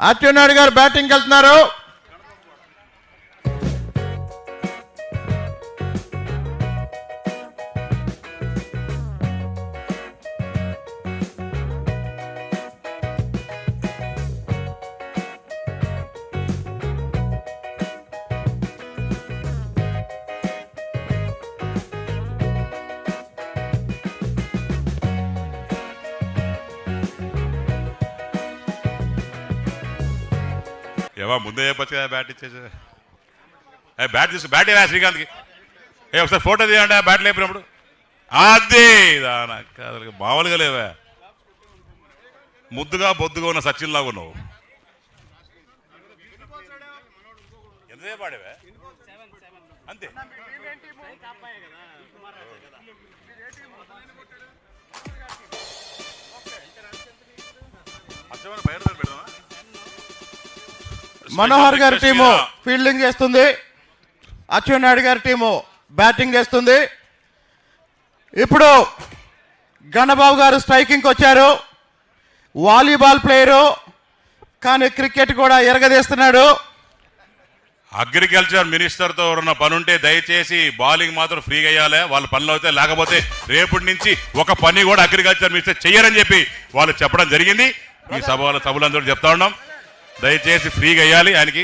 అచ్చెన్నాయుడు గారు బ్యాటింగ్కి వెళ్తున్నారు. ఏమో ముందే చెప్పచ్చు కదా బ్యాట్ ఇచ్చేసి. బ్యాట్ తీసు, బ్యాట్ ఇవ్వ శ్రీకాంత్కి. ఒకసారి ఫోటో తీయండి బ్యాట్ లేపినప్పుడు. అది అసలు మామూలుగా లేవా, ముద్దుగా బొద్దుగా ఉన్న సచిన్ లాగా ఉన్నావు. ఎంతసేపు ఆడేవా అంతే. మనోహర్ గారి టీము ఫీల్డింగ్ చేస్తుంది, అచ్చెన్నాయుడు గారి టీము బ్యాటింగ్ చేస్తుంది. ఇప్పుడు గణబాబు గారు స్ట్రైకింగ్కి వచ్చారు. వాలీబాల్ ప్లేయరు కానీ క్రికెట్ కూడా ఎరగదీస్తున్నాడు. అగ్రికల్చర్ మినిస్టర్తో ఎవరన్నా పని ఉంటే దయచేసి బౌలింగ్ మాత్రం ఫ్రీగా వేయాలి. వాళ్ళ పనులు అవుతాయి, లేకపోతే రేపటి నుంచి ఒక పని కూడా అగ్రికల్చర్ మినిస్టర్ చెయ్యరని చెప్పి వాళ్ళు చెప్పడం జరిగింది. ఈ సభలందరూ చెప్తా ఉన్నాం, దయచేసి ఫ్రీగా వేయాలి ఆయనకి.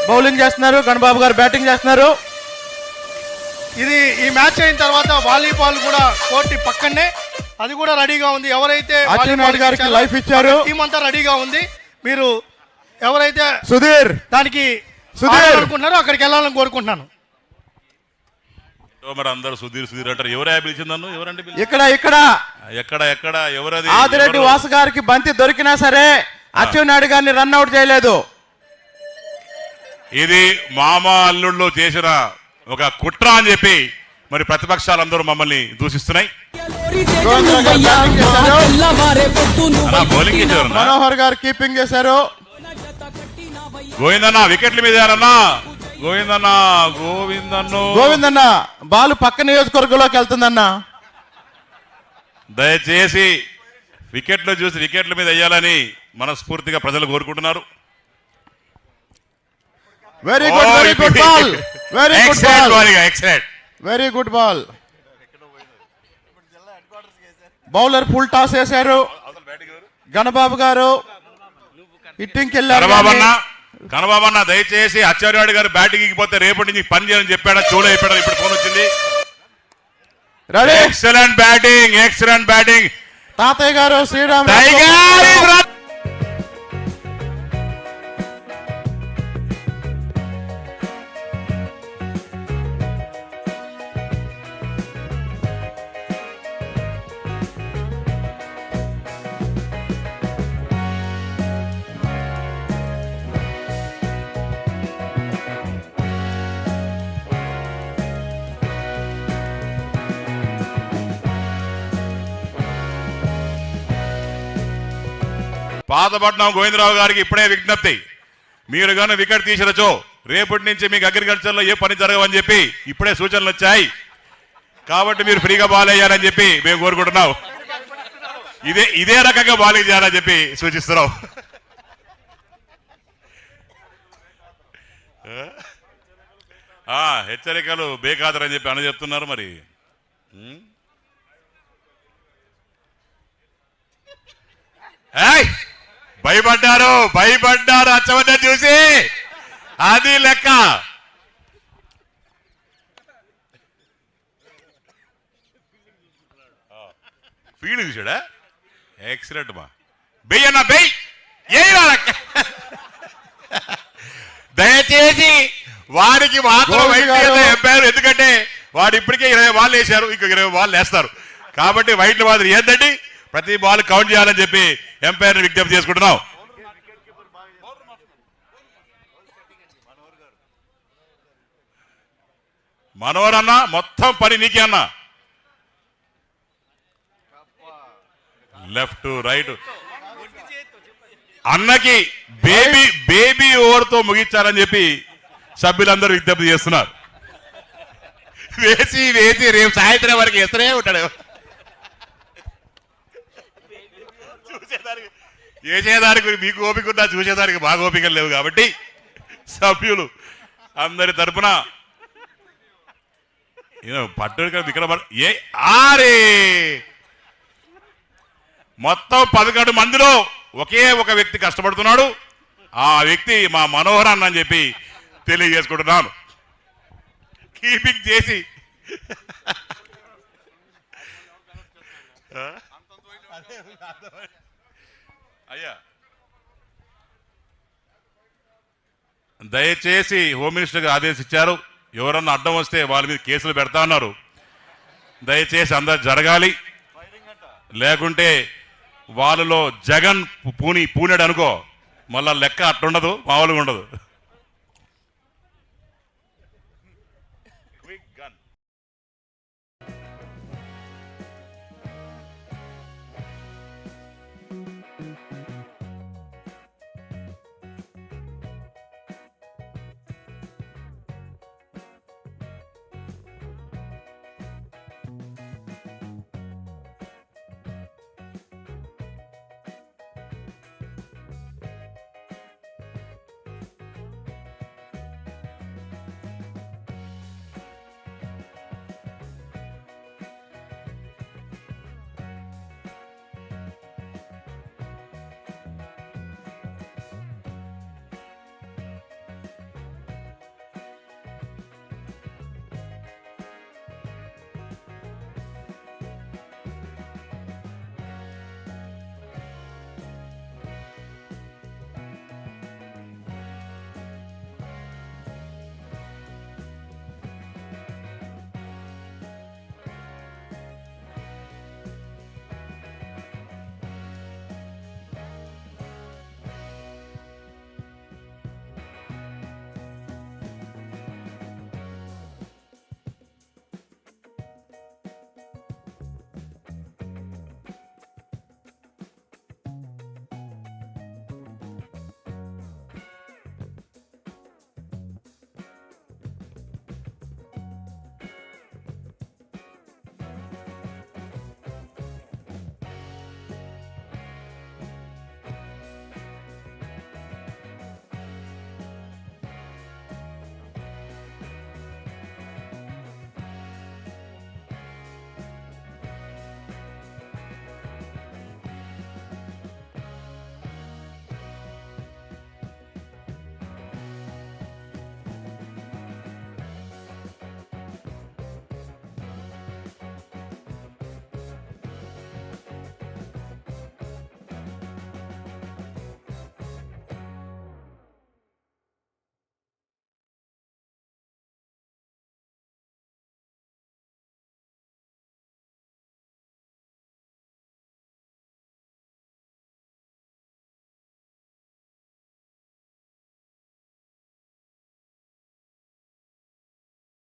బౌలింగ్ చేస్తున్నారు, గణబాబు గారు బ్యాటింగ్ చేస్తున్నారు. ఇది ఈ మ్యాచ్ అయిన తర్వాత వాలీబాల్ కూడా కోర్టు పక్కనే అది కూడా రెడీగా ఉంది. ఎవరైతే అచ్చెన్నాయుడు గారికి లైఫ్ ఇచ్చారు, టీం అంతా రెడీగా ఉంది. మీరు ఎవరైతే సుధీర్ దానికి అనుకుంటున్నారో అక్కడికి వెళ్ళాలని కోరుకుంటున్నాను. మరి అందరూ సుధీర్ సుధీర్ అంటారు. ఎవరే పిలిచింది నన్ను? ఎవరంటే ఇక్కడ ఇక్కడ ఎక్కడ ఎక్కడ ఎవరది? ఆదిరెడ్డి వాసు గారికి బంతి దొరికినా సరే అచ్చెన్నాయుడు గారిని రన్అట్ చేయలేదు. ఇది మామ అల్లుళ్ళు చేసిన ఒక కుట్ర అని చెప్పి మరి ప్రతిపక్షాలందరూ మమ్మల్ని దూషిస్తున్నాయి. బౌలింగ్ చేశారు, మనోహర్ గారు కీపింగ్ చేశారు. గోవిందన్న వికెట్ల మీద అన్నా, గోవిందన్న గోవిందన్న బాల్ పక్క నియోజకవర్గంలోకి వెళ్తుందన్న. దయచేసి వికెట్లు చూసి వికెట్ల మీద వేయాలని మనస్ఫూర్తిగా ప్రజలు కోరుకుంటున్నారు. Very good, very good ball, very good ball, excellent, very good ball. Bowler full toss వేశారు. గణబాబు గారు హిట్టింగ్కి వెళ్ళారు. కనబాబన్న దయచేసి అచ్చెన్నాయుడు గారు బ్యాటింగ్ పోతే రేపటి నుంచి పని చేయాలని చెప్పాడా? చూడ చెప్పాడా? ఇప్పుడు ఫోన్ వచ్చింది. Excellent batting, excellent batting. తాతయ్య గారు శ్రీరామ్ పాతపట్నం గోవిందరావు గారికి ఇప్పుడే విజ్ఞప్తి, మీరు కానీ వికెట్ తీసిరచో రేపటి నుంచి మీకు అగ్రికల్చర్లో ఏ పని జరగవని చెప్పి ఇప్పుడే సూచనలు వచ్చాయి. కాబట్టి మీరు ఫ్రీగా బాల్ వేయాలని చెప్పి మేము కోరుకుంటున్నాం. ఇదే రకంగా బౌలింగ్ చేయాలని చెప్పి సూచిస్తున్నాం. హెచ్చరికలు బేఖాతరని చెప్పి అని చెప్తున్నారు. మరి భయపడ్డారు అచ్చవద్ద చూసి, అది లెక్క. ఫీల్డ్ చూసాడా? ఎక్సలెంట్ మా బెయ్యన్నా బెయ్ ఏ దయచేసి వారికి మాత్రం ఎంపైర్, ఎందుకంటే వాడు ఇప్పటికే 20 బాల్ వేశారు, ఇంకొక 20 బాల్ వేస్తారు. కాబట్టి వైట్లు మాత్రం ఏంటండి ప్రతి బాల్ కౌంట్ చేయాలని చెప్పి ఎంపైర్ విజ్ఞప్తి చేసుకుంటున్నాం. మనోహర్ అన్న మొత్తం పని నీకే అన్న. లెఫ్ట్ రైట్ అన్నకి బేబీ ఓవర్ తో ముగించాలని చెప్పి సభ్యులందరూ విజ్ఞప్తి చేస్తున్నారు. వేసి వేసి రేపు సాయంత్రం వరకు ఎత్తనే ఉంటాడు. వేసేదానికి మీకు ఓపిక ఉన్నా చూసేదానికి బాగా ఓపికలు లేవు కాబట్టి సభ్యులు అందరి తరపున పట్టు ఇక్కడ ఏ ఆరే మొత్తం 11 మందిలో ఒకే ఒక వ్యక్తి కష్టపడుతున్నాడు. ఆ వ్యక్తి మా మనోహర్ అన్న అని చెప్పి తెలియజేసుకుంటున్నాను. కీపింగ్ చేసి అయ్యా దయచేసి హోమ్ మినిస్టర్ గారు ఆదేశించారు, ఎవరన్నా అడ్డం వస్తే వాళ్ళ మీద కేసులు పెడతా ఉన్నారు. దయచేసి అందరు జరగాలి, లేకుంటే వాళ్ళలో జగన్ పూనాడు అనుకో మళ్ళా లెక్క అట్లుండదు, మామూలుగా ఉండదు.